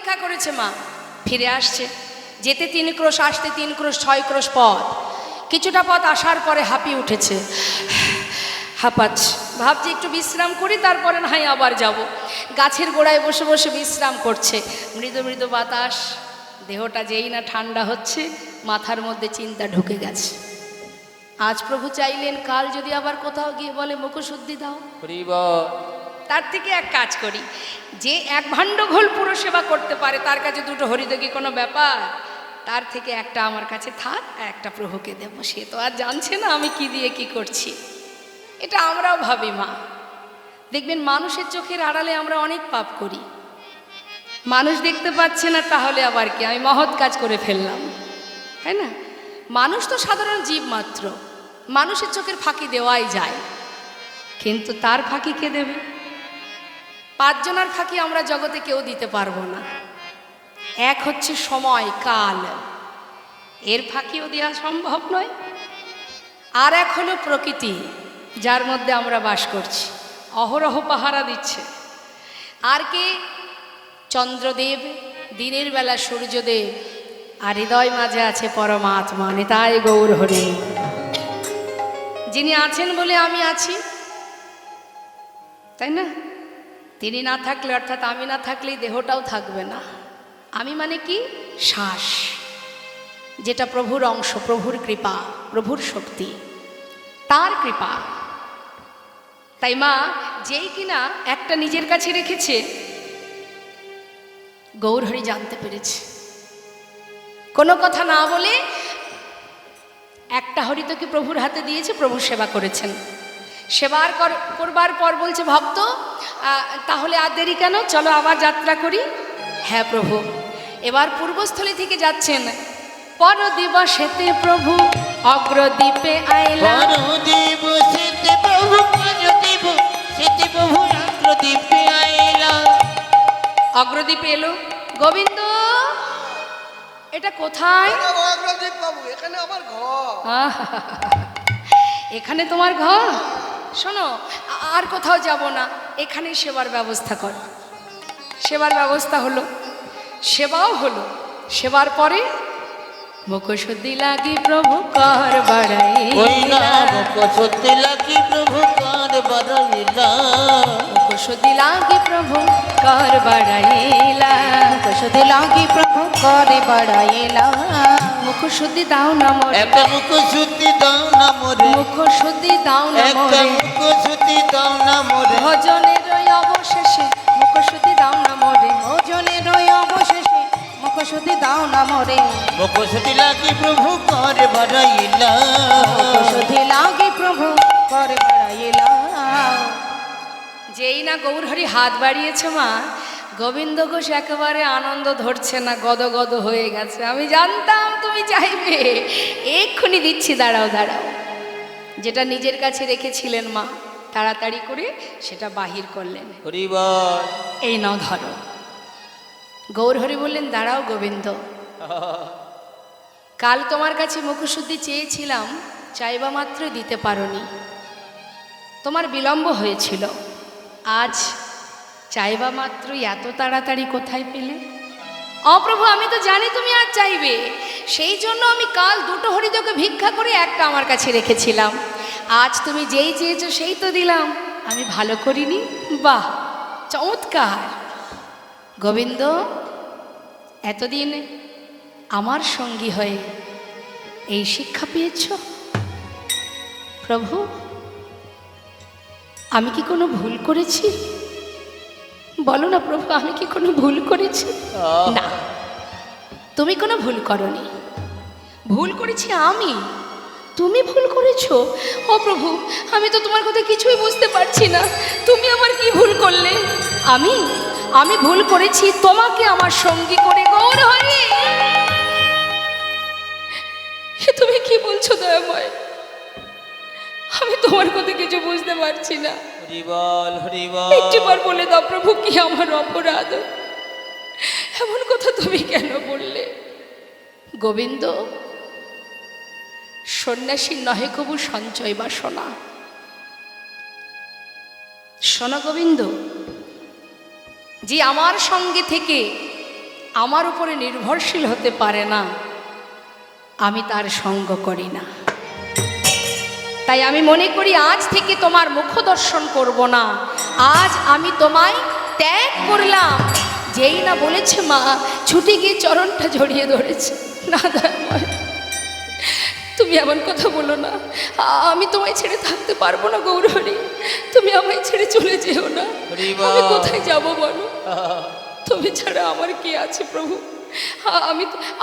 ভিক্ষা করেছে মা, ফিরে আসছে, যেতে 3 ক্রোশ, আসতে 3 ক্রোশ, 6 ক্রোশ পথ। কিছুটা পথ আসার পরে হাঁপিয়ে উঠেছে, হাঁপাচ্ছে, ভাবছি একটু বিশ্রাম করি, তারপরে না হয় আবার যাব। গাছের গোড়ায় বসে বসে বিশ্রাম করছে, মৃদু মৃদু বাতাস, দেহটা যেই না ঠান্ডা হচ্ছে, মাথার মধ্যে চিন্তা ঢুকে গেছে। আজ প্রভু চাইলেন কাল যদি আবার কোথাও গিয়ে বলে মুখশুদ্ধি দাও, তার থেকে এক কাজ করি, যে 1 ভাণ্ড ঘোল পুরো সেবা করতে পারে তার কাছে 2টো হরিদকি কোনো ব্যাপার, তার থেকে একটা আমার কাছে থাক, আর একটা প্রভুকে দেবো, সে তো আর জানছে না আমি কি দিয়ে কি করছি। এটা আমরাও ভাবি মা, দেখবেন মানুষের চোখের আড়ালে আমরা অনেক পাপ করি, মানুষ দেখতে পাচ্ছে না, তাহলে আবার কি আমি মহৎ কাজ করে ফেললাম, তাই না? মানুষ তো সাধারণ জীব মাত্র, মানুষের চোখের ফাঁকি দেওয়াই যায়, কিন্তু তার ফাঁকি কে দেবে? 5 জনের ফাঁকি আমরা জগতে কেউ দিতে পারবো না। এক হচ্ছে সময় কাল, এর ফাঁকিও দেওয়া সম্ভব নয়। আর এক হলো প্রকৃতি, যার মধ্যে আমরা বাস করছি, অহরহ পাহারা দিচ্ছে। আর কে? চন্দ্রদেব, দিনের বেলা সূর্যদেব, আর হৃদয় মাঝে আছে পরমাত্মা, নিতাই গৌর হরি। যিনি আছেন বলে আমি আছি, তাই না? তিনি না থাকলে, অর্থাৎ আমি না থাকলেই দেহটাও থাকবে না। আমি মানে কি? শ্বাস, যেটা প্রভুর অংশ, প্রভুর কৃপা, প্রভুর শক্তি, তার কৃপা। তাই মা যেই কিনা একটা নিজের কাছে রেখেছে, গৌরহরি জানতে পেরেছে, কোনো কথা না বলে একটা হরিতকে প্রভুর হাতে দিয়েছে, প্রভুর সেবা করেছেন। সেবার করবার পর বলছে, ভক্ত তাহলে আর দেরি কেন, চলো আবার যাত্রা করি। হ্যাঁ প্রভু। এবার পূর্বস্থলী থেকে যাচ্ছেন, পর দিবসেতে প্রভু অগ্রদ্বীপে আইলা, অগ্রদ্বীপে এলো। গোবিন্দ, এটা কোথায়? এখানে আমার ঘর। এখানে তোমার ঘর? শোনো, আর কোথাও যাব না, এখানে সেবার ব্যবস্থা কর। সেবার ব্যবস্থা হলো, সেবাও হলো। সেবার পরে মুখশুদ্ধি লাগি প্রভু কর বাড়াইলা, মুখশুদ্ধি লাগি প্রভু কর বাড়াইলা, মুখশুদ্ধি লাগি প্রভু কর বাড়াইলা, মুখশুদ্ধি লাগি প্রভু কর বাড়াইলা। মুখশুদ্ধি দাও না মোরে, একটা মুখশুদ্ধি দাও না মোরে, মুখশুদ্ধি দাও না একটা মোরে, মুখশুদ্ধি দাও না মোরে, ভজনের ওই অবশেষে মুখশুদ্ধি দাও না মোরে, ভজনের ওই অবশেষে মুখশুদ্ধি দাও না মোরে। মুখশুদ্ধি লাগি প্রভু কর বাড়াইলা, মুখশুদ্ধি লাগি প্রভু কর বাড়াইলা। যেই না গৌরহরি হাত বাড়িয়েছে মা, গোবিন্দ ঘোষ একেবারে আনন্দ ধরছে না, গদগদ হয়ে গেছে। আমি জানতাম তুমি চাইবে, এক্ষুনি দিচ্ছি, দাঁড়াও দাঁড়াও। যেটা নিজের কাছে রেখেছিলেন মা, তাড়াতাড়ি করে সেটা বাহির করলেন। এই নাও ধরো। গৌরহরি বললেন, দাঁড়াও গোবিন্দ, কাল তোমার কাছে মুখশুদ্ধি চেয়েছিলাম, চাইবা মাত্র দিতে পারোনি, তোমার বিলম্ব হয়েছিল। আজ চাইবা মাত্রই এত তাড়াতাড়ি কোথায় পেলে? অপ্রভু, আমি তো জানি তুমি আজ চাইবে, সেই জন্য আমি কাল 2টো হরিদকে ভিক্ষা করে একটা আমার কাছে রেখেছিলাম। আজ তুমি যেই চেয়েছো সেই তো দিলাম, আমি ভালো করিনি? বাহ, চমৎকার। গোবিন্দ, এতদিন আমার সঙ্গী হয়ে এই শিক্ষা পেয়েছ? প্রভু, আমি কি কোনো ভুল করেছি? বলো না প্রভু, আমি কি কোনো ভুল করেছি? না, তুমি কোনো ভুল করনি, ভুল করেছি আমি, তুমি ভুল করেছো। ও প্রভু, আমি তো তোমার কথা কিছুই বুঝতে পারছি না, তুমি আমার কি ভুল করলে? আমি ভুল করেছি তোমাকে আমার সঙ্গী করে। গৌরহরি, তুমি কি বলছো দয়াময়? আমি তোমার কথা কিছু বুঝতে পারছি না। একটিবার বলে দাও প্রভু, কি আমার অপরাধ? এমন কথা তুমি কেন বললে? গোবিন্দ, সন্ন্যাসী নহে কবু সঞ্চয় বাসনা। শোনো গোবিন্দ, যে আমার সঙ্গে থেকে আমার উপরে নির্ভরশীল হতে পারে না, আমি তার সঙ্গ করি না। তাই আমি মনে করি আজ থেকে তোমার মুখ দর্শন করব না, আজ আমি তোমায় ত্যাগ করলাম। যেই না বলেছে মা, ছুটে গিয়ে চরণটা জড়িয়ে ধরেছে। না দয়াময়, তুমি এমন কথা বলো না, আমি তোমায় ছেড়ে থাকতে পারবো না গৌরহরি, তুমি আমায় ছেড়ে চলে যেও না। আমি কোথায় যাব বলো, তুমি ছাড়া আমার কি আছে প্রভু,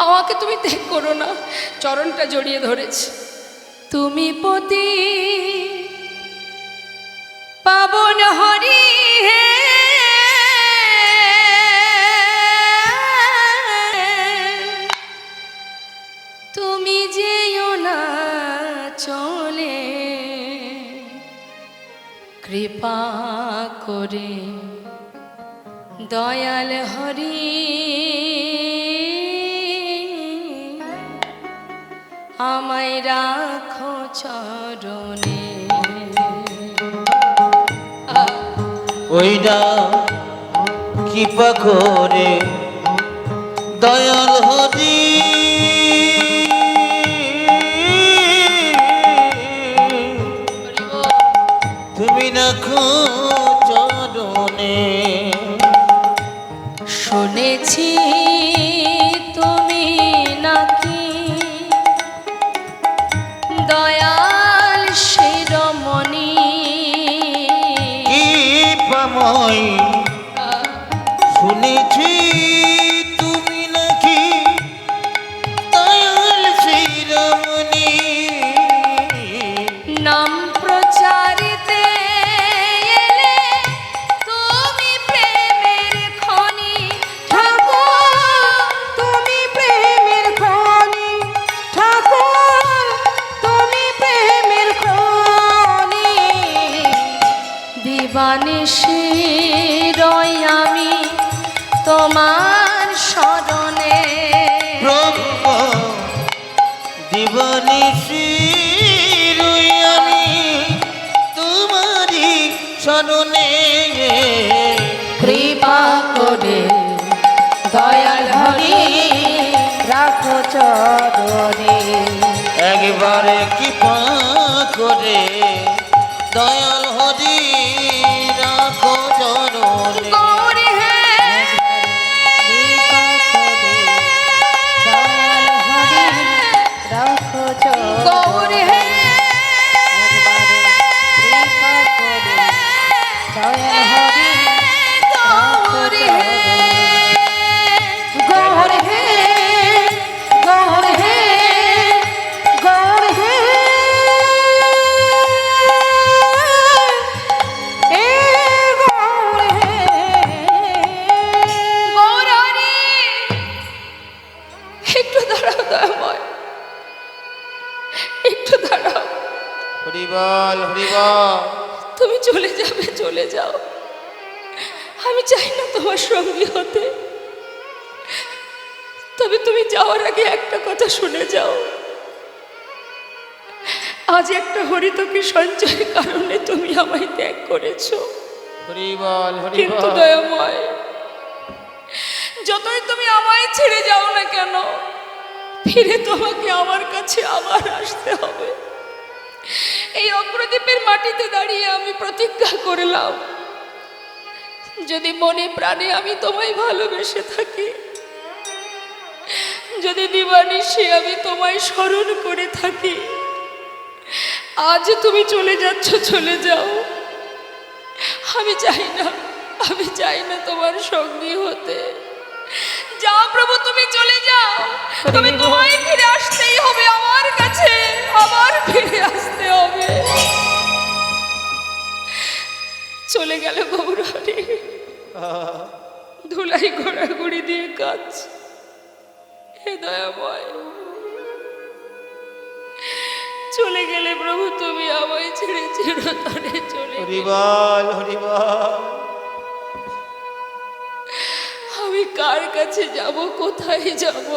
আমাকে তুমি ত্যাগ করো না। চরণটা জড়িয়ে ধরেছে। তুমি পতি পাবন হরি হে, তুমি যেও না চলে, কৃপা করে দয়াল হরি আমায় রাখো চরণে। ওইটা কৃপা করে দয়াল হরি তুমি রাখো চরণে। শুনেছি তুমি নাকি দয়াল শিরোমণি, কৃপাময় শুনেছি তুমি নাকি দয়াল শিরোমণি। নাম প্রচারিতে এলে তুমি প্রেমের খনি ঠাকুর তুমি প্রেমের খনি, ঠাকুর তুমি প্রেমের খনি। দিবানিশি রই আমি তোমার শরণে। প্রভু দিবানিশি রই আমি তোমারি শরণে। কৃপা করে দয়াল হরি রাখো চরণে। একবারে কৃপা করে দয়াল হরি রাখো চরণে। গৌরী হে, কৃপা করে দয়াল হরি রাখো চরণে। গৌরী হে, কৃপা করে দয়াল হরি গৌরী হে, গৌর হে, গৌর হে, গৌর হে, এ গৌর হে। গৌরহরি, একটু দাঁড়াও দয়াময়, একটু দাঁড়াও। হরিবল হরিবল। তুমি চলে যাবে, চলে যাও, আমি চাই না তোমার সঙ্গী হতে। তবে তুমি যাওয়ার আগে একটা কথা শুনে যাও। আজ একটা হরিতকি সঞ্চয়ের কারণে তুমি আমায় ত্যাগ করেছো, হরিবল কিন্তু হরিবল। দয়াময়, যতই তুমি আমায় ছেড়ে যাও না কেন, ফিরে তোমাকে আমার কাছে আবার আসতে হবে। এই অগ্রদ্বীপের মাটিতে দাঁড়িয়ে আমি প্রতিজ্ঞা করলাম, যদি মনে প্রাণে আমি তোমায় ভালোবেসে থাকি, যদি দিবানিশি আমি তোমায় স্মরণ করে থাকি, আজ তুমি চলে যাচ্ছ, চলে যাও। আমি চাই না, আমি চাই না তোমার সঙ্গী হতে। যাও প্রভু, তুমি চলে যাও, তুমি তোমায় ফিরে আসতেই হবে আমার কাছে, আবার ফিরে আসতে হবে। চলে গেল গৌরহরি, ধুলাই ঘোরাঘুরি দিয়ে কাজ। হে দয়াময়, চলে গেলে প্রভু তুমি আমায় ছেড়ে চিরতরে চলে গেলে। হরিবল হরিবল। আমি কার কাছে যাব, কোথায় যাব?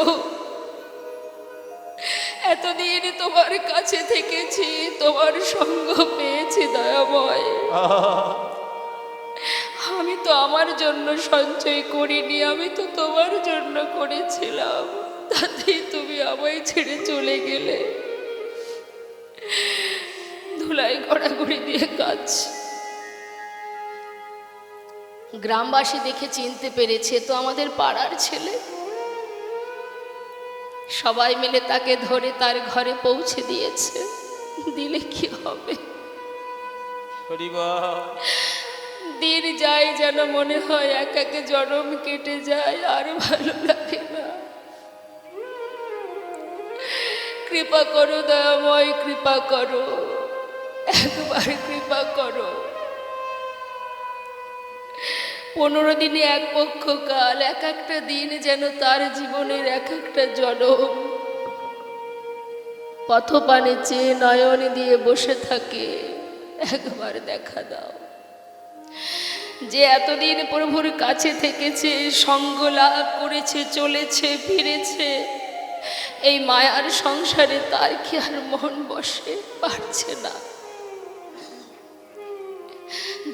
এতদিন তোমার কাছে থেকেছি, তোমার সঙ্গ পেয়েছি দয়াময়। আমি তো আমার জন্য সঞ্চয় করিনি, আমি তো তোমার জন্য করেছিলাম, তাতেই তুমি আমায় ছেড়ে চলে গেলে। ধুলাই গড়াগড়ি দিয়ে কাজ। গ্রামবাসী দেখে চিনতে পেরেছে তো আমাদের পাড়ার ছেলে। সবাই মিলে তাকে ধরে তার ঘরে পৌঁছে দিয়েছে। দিলে কি হবে, দিন যায় যেন মনে হয় একাকে জনম কেটে যায়, আর ভালো লাগে না। কৃপা করো দয়াময়, কৃপা করো, একবার কৃপা করো। 15 দিনে এক পক্ষ কাল, এক একটা দিন যেন তার জীবনের এক একটা জনম। পথপানে চেয়ে নয়ন দিয়ে বসে থাকে, একবার দেখা দাও। যে এতদিন প্রভুর কাছে থেকেছে, সঙ্গ লাভ করেছে, চলেছে ফিরেছে, এই মায়ার সংসারে তার কি আর মন বসে? পারছে না।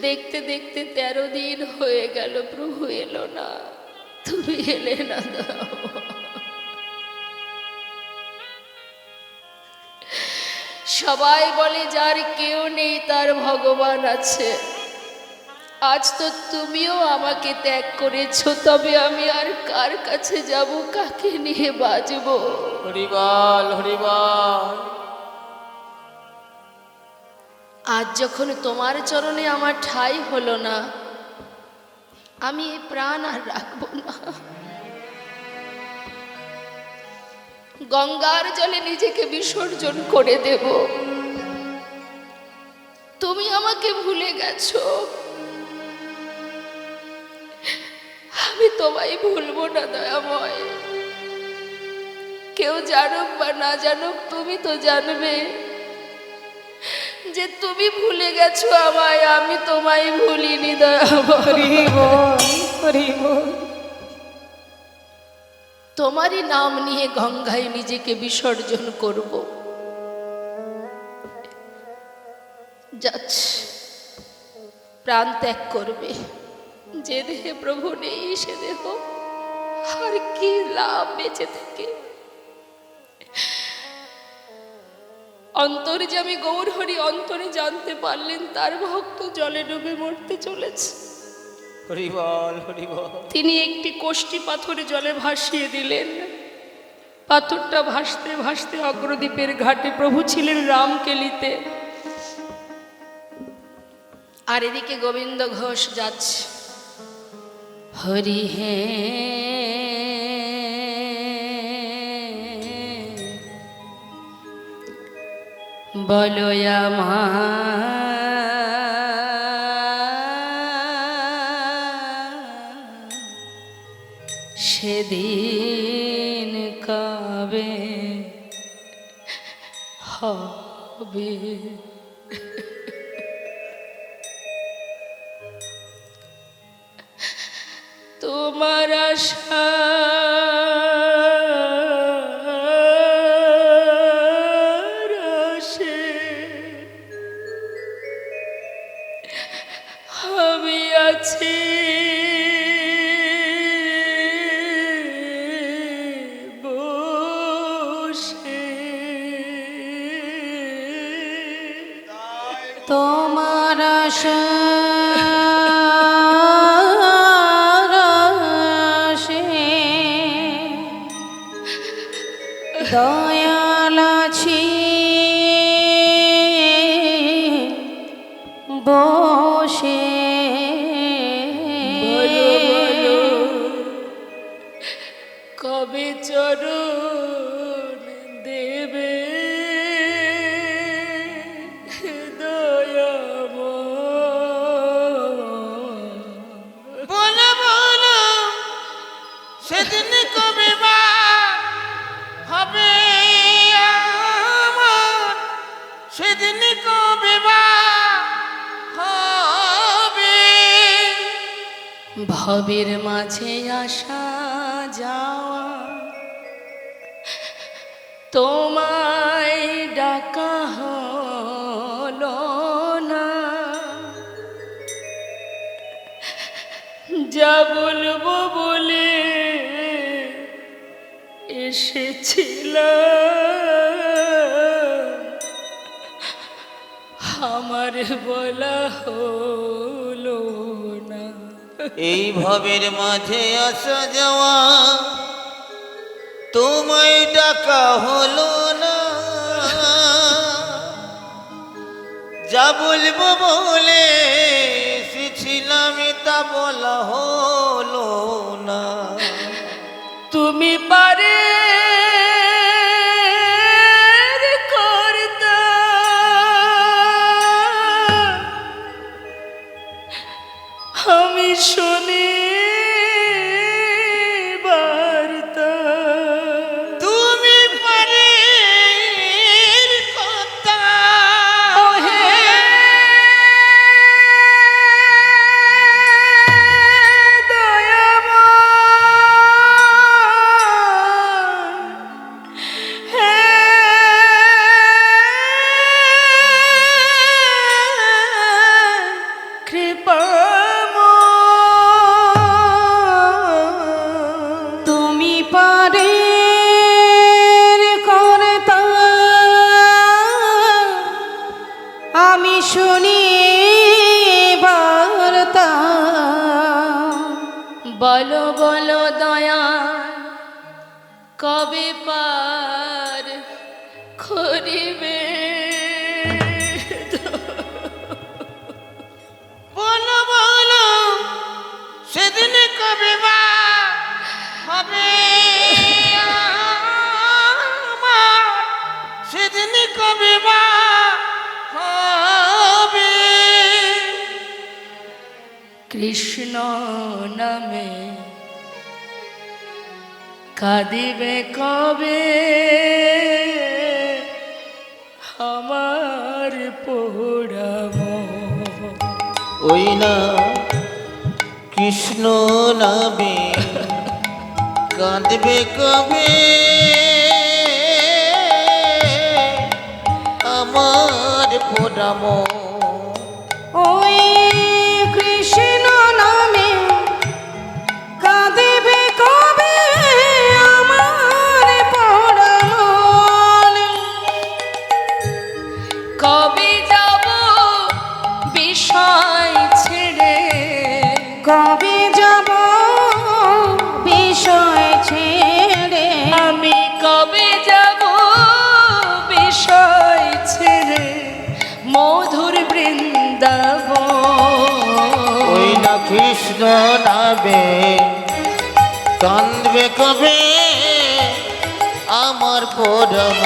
দেখতে দেখতে 13 দিন হয়ে গেল, প্রভু এলো না, তুমি এলে না। সবাই বলে যার কেউ নেই তার ভগবান আছে। আজ তো তুমিও আমাকে ত্যাগ করেছো, তবে আমি আর কার কাছে যাব, কাকে নিয়ে বাজব? হরিবল হরিবল। আজ যখন তোমার চরণে আমার ঠাঁই হলো না, আমি এই প্রাণ আর রাখবো না। গঙ্গার জলে নিজেকে বিসর্জন করে দেব। তুমি আমাকে ভুলে গেছো, আমি তোমায় ভুলবো না দয়াময়। কেউ জানুক বা না জানুক, তুমি তো জানবে যে তুমি ভুলে গেছো আমায়, আমি তোমায় ভুলিনি দয়াময়। তোমারই নাম নিয়ে গঙ্গায় নিজেকে বিসর্জন করব। যাচ্ছে, প্রাণ ত্যাগ করবে। যে দেহে প্রভু নেই সে দেহ আর কি লাভ বেঁচে থেকে? অন্তর্যামী গৌরহরি অন্তরে জানতে পারলেন তার ভক্ত জলে ডুবে মরতে চলেছে। হরিবল হরিবল। তিনি একটি কোষ্ঠী পাথরে জলে ভাসিয়ে দিলেন। পাথরটা ভাসতে ভাসতে অগ্রদ্বীপের ঘাটে, প্রভু ছিলেন রামকেলিতে, আর এদিকে গোবিন্দ ঘোষ যাচ্ছে। হরি হে বলো সেদিন কবে হবে? তোমার আশা আমি আছি বসে, তোমার আশা দয়াল আছি বসে। বলো বলো কবে চরণ দেবে দয়াময়? বলো বলো সেদিন কবে বা হবে আমার, সেদিন কবে বা হবে? ভবের মাঝে আসা যাওয়া তোমায় ডাকা হলো না, যা বলবো বলে এসেছিলাম, আমার বলা হলো না। এই ভবের মাঝে আসা যাওয়া তোমায় ডাকা হলো না, যা বলবো বলে এসেছিলাম তা বলা হলো না। তুমি পারে করতা, আমি শুনি বার্তা। তুমি পারে কথা ওহে তুমি পারে করতা, আমি শুনি বার্তা। বলো বলো দয়া কবে পার করিবে, বলো বলো সেদিন কবে বা হবে আমার, সেদিন কবে বা হবে। কৃষ্ণ নামে কাঁদিবে কবে আমার পোড়াব। ওই না কৃষ্ণ নামে কাঁদবে কবে আমার পোড়াম। ওই কৃষ্ণ নামে কাঁদিবে কবে আমার পোড়া মন। কবে যাব বিষয় ছেড়ে, কবে যাব বিষয় ছেড়ে, আমি কবে যাব বিষয় ছেড়ে মধুর বৃন্দাবন। ওই না কৃষ্ণ নামে কাঁদবে কবে আমার পোড়াম।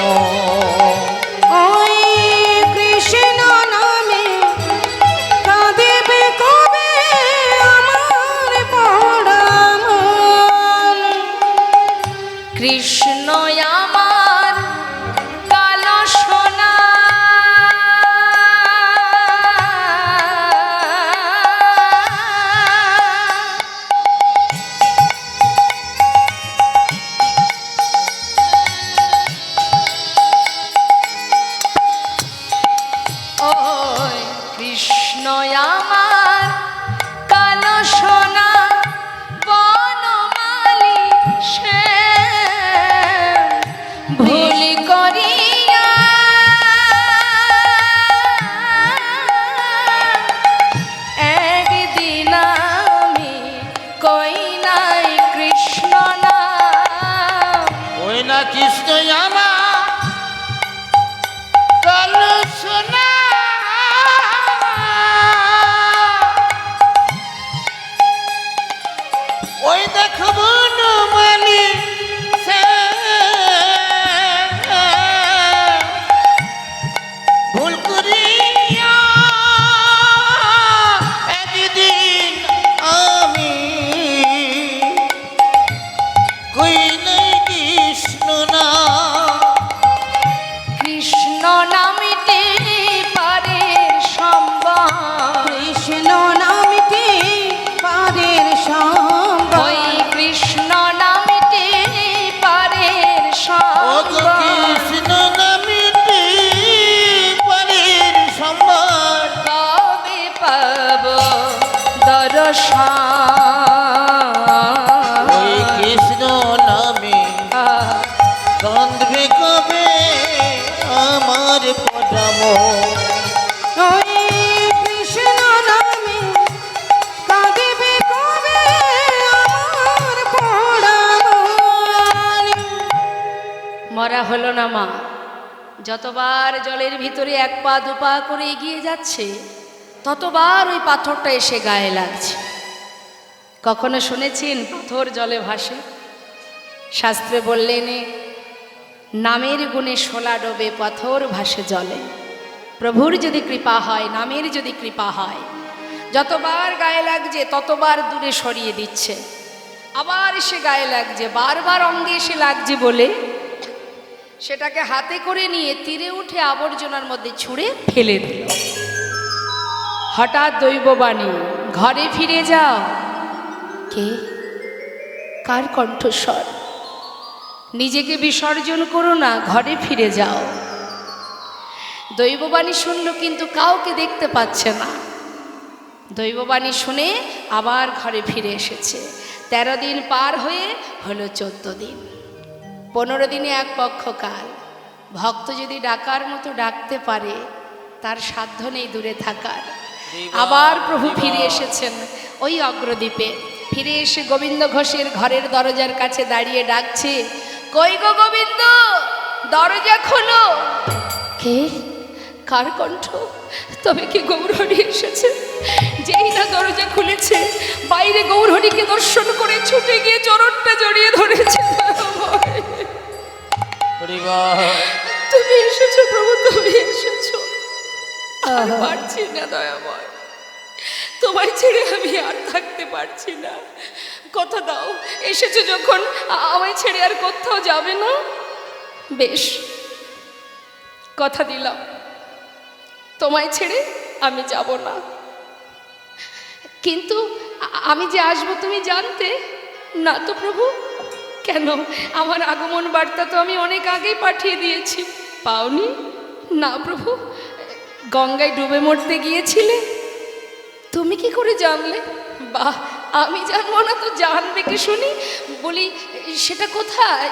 ওই কৃষ্ণ নামে কাঁদিবে কবে আমার পোড়া মন। কৃষ্ণ আমার কালো সোনা, ওই কৃষ্ণ আমার কালো সোনা, বনমালী শ্যাম, ভুল করিয়া একদিন আমি কই নাই কৃষ্ণ নাম। ওই না কৃষ্ণ আমার কালো সোনা, ওই দেখবো নমালি ভুল করিয়া একদিন আমি কই নাই কৃষ্ণ না। কৃষ্ণ নামিতে পারে সম্বল, কৃষ্ণ নামটি পারের সম্বল। ওই কৃষ্ণ ওই কৃষ্ণ নামে কাঁদিবে কবে আমার পোড়া মন। মরা হলো না মা, যতবার জলের ভিতরে এক পা দু পা করে এগিয়ে যাচ্ছে ততবার ওই পাথরটা এসে গায়ে লাগছে। কখনো শুনেছেন পাথর জলে ভাসে? শাস্ত্রে বললেন নামের গুণে শোলা ডোবে পাথর ভাসে জলে। প্রভুর যদি কৃপা হয়, নামের যদি কৃপা হয়, যতবার গায়ে লাগছে ততবার দূরে সরিয়ে দিচ্ছে, আবার এসে গায়ে লাগছে, বারবার অঙ্গে এসে লাগছে বলে সেটাকে হাতে করে নিয়ে তীরে উঠে আবর্জনার মধ্যে ছুঁড়ে ফেলে দিল। হঠাৎ দৈববাণী, ঘরে ফিরে যাও। কে? কার কণ্ঠস্বর? নিজেকে বিসর্জন করো না, ঘরে ফিরে যাও। দৈববাণী শুনল কিন্তু কাউকে দেখতে পাচ্ছে না। দৈববাণী শুনে আবার ঘরে ফিরে এসেছে। 13 দিন পার হয়ে হলো 14 দিন। 15 দিনে এক পক্ষকাল। ভক্ত যদি ডাকার মতো ডাকতে পারে তার সাধ্য নেই দূরে থাকার। আবার প্রভু ফিরে এসেছেন ওই অগ্রদ্বীপে। ফিরে এসে গোবিন্দ ঘোষের ঘরের দরজার কাছে দাঁড়িয়ে ডাকছে, কই গো গোবিন্দ, দরজা খোলো। কে? কার কণ্ঠ? তবে কি গৌরহরি এসেছে? যেই না দরজা খুলেছে, বাইরে গৌরহরিকে দর্শন করে ছুটে গিয়ে চরণটা জড়িয়ে ধরেছে। তুমি এসেছো প্রভু, তুমি এসেছো। আর পারছি না দয়াময়, তোমায় ছেড়ে আমি আর থাকতে পারছি না। কথা দাও, এসেছো যখন আমায় ছেড়ে আর কোথাও যাবে না। বেশ, কথা দিলাম তোমায় ছেড়ে আমি যাব না। কিন্তু আমি যে আসবো তুমি জানতে না তো প্রভু? কেন? আমার আগমন বার্তা তো আমি অনেক আগেই পাঠিয়ে দিয়েছি, পাওনি? না প্রভু, গঙ্গায় ডুবে মরতে গিয়েছিলে। তুমি কি করে জানলে? বাহ, আমি জানবো না তো জানবে কি শুনি? বলি সেটা কোথায়?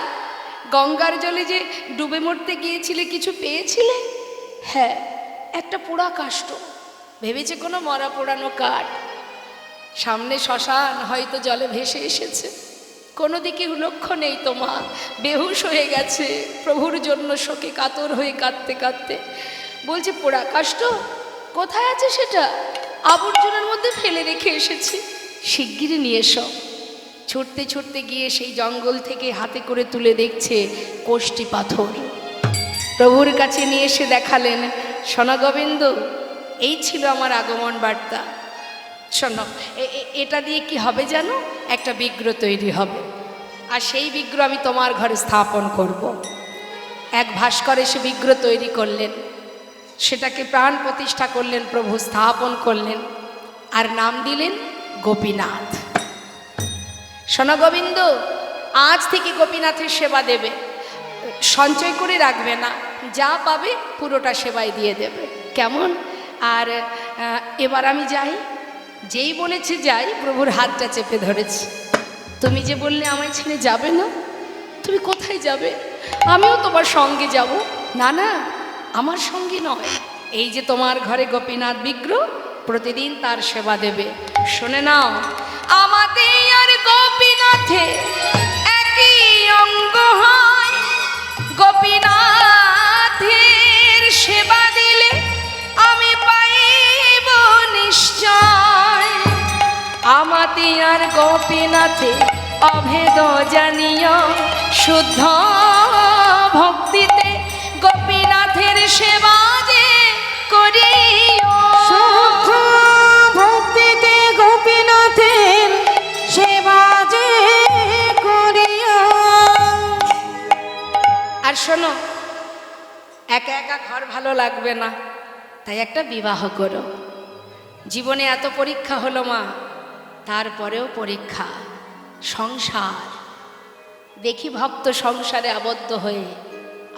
গঙ্গার জলে যে ডুবে মরতে গিয়েছিলে কিছু পেয়েছিলে? হ্যাঁ, একটা পোড়া কাষ্ঠ। ভেবেছে কোনো মরা পোড়ানো কাঠ। সামনে শ্মশান, হয়তো জলে ভেসে এসেছে। কোনো দিকে লক্ষ্য নেই তো মা, বেহুশ হয়ে গেছে প্রভুর জন্য শোকে কাতর হয়ে কাঁদতে কাঁদতে। বলছে পোড়া কাষ্ঠ কোথায় আছে? সেটা আবর্জনার মধ্যে ফেলে রেখে এসেছি, শিগগিরই নিয়ে এসো। ছুটতে ছুটতে গিয়ে সেই জঙ্গল থেকে হাতে করে তুলে দেখছে কোষ্ঠী পাথর। প্রভুর কাছে নিয়ে এসে দেখালেন, শোনো গোবিন্দ, এই ছিল আমার আগমন বার্তা। শোনো, এটা দিয়ে কি হবে জানো? একটা বিগ্রহ তৈরি হবে, আর সেই বিগ্রহ আমি তোমার ঘরে স্থাপন করব। এক ভাস্কর এসে বিগ্রহ তৈরি করলেন, সেটাকে প্রাণ প্রতিষ্ঠা করলেন, প্রভু স্থাপন করলেন, আর নাম দিলেন গোপীনাথ। শোনো গোবিন্দ, আজ থেকে গোপীনাথের সেবা দেবে, সঞ্চয় করে রাখবে না, যা পাবে পুরোটা সেবায় দিয়ে দেবে, কেমন? আর এবার আমি যাই। যেই বলেছে যাই, প্রভুর হাতটা চেপে ধরেছি। তুমি যে বললে আমায় ছেড়ে যাবে না, তুমি কোথায় যাবে? আমিও তোমার সঙ্গে যাব। না না, আমার সঙ্গে নয়, এই যে তোমার ঘরে গোপীনাথ বিগ্রহ, প্রতিদিন তার সেবা দেবে। শুনে নাও, আমাদের আর গোপীনাথে একই অঙ্গ হয়, গোপীনাথের সেবা দিলে আমি পাইব নিশ্চয়। আমাদের আর গোপীনাথে অভেদ জানিও, শুদ্ধ ভক্তিতে গোপীনাথের সেবা যে করিও। শুদ্ধ ভক্তিতে গোপীনাথের সেবা যে করিও। আর শোনো, একা একা ঘর ভালো লাগবে না, তাই একটা বিবাহ করো। জীবনে এত পরীক্ষা হলো মা, তারপরেও পরীক্ষা সংসার। দেখি ভক্ত সংসারে আবদ্ধ হয়ে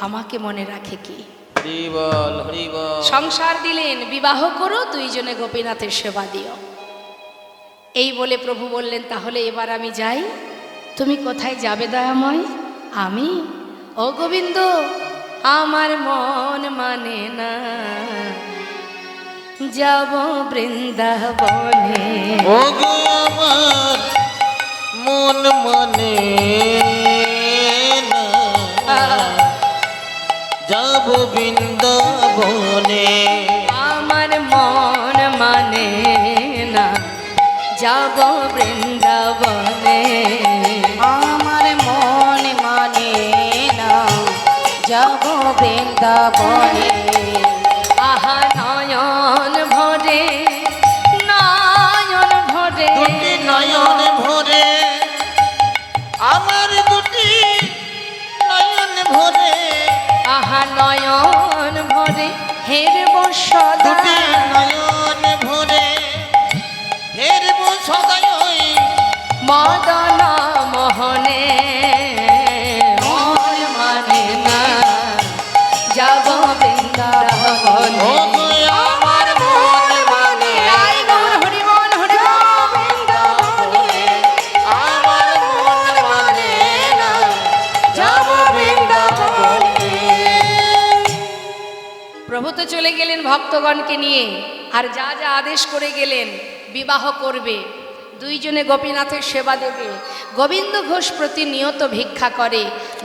আমাকে মনে রাখে কি? সংসার দিলেন, বিবাহ করো, দুইজনে গোপীনাথের সেবা দিও। এই বলে প্রভু বললেন, তাহলে এবার আমি যাই। তুমি কোথায় যাবে দয়াময়? আমি? ও গোবিন্দ, আমার মন মানে না যাব বৃন্দাবনে। ওগো আমার মন মানে না যাব বৃন্দাবনে। আমার মন মানে না যাব বৃন্দাবনে। আমার মন মানে না যাব বৃন্দাবনে। আহা নয়ন ভরে নয়ন ভরে দুটি নয়ন ভরে আমার দুটি নয়ন ভরে আহা নয়ন ভরে হেরব সদা দুটি নয়ন ভরে হেরব সদাই মদন মোহনে। মন মানে না যাব বৃন্দাবনে। ওগো আমার মন মানে আই গৌর হরি বল হরি বল। আমার মন মানে না যাব বৃন্দাবনে। প্রভু তো চলে গেলেন ভক্তগণকে নিয়ে, আর যা যা আদেশ করে গেলেন বিবাহ করবে, দুইজনে গোপীনাথের সেবা দেবে। গোবিন্দ ঘোষ প্রতিনিয়ত ভিক্ষা করে,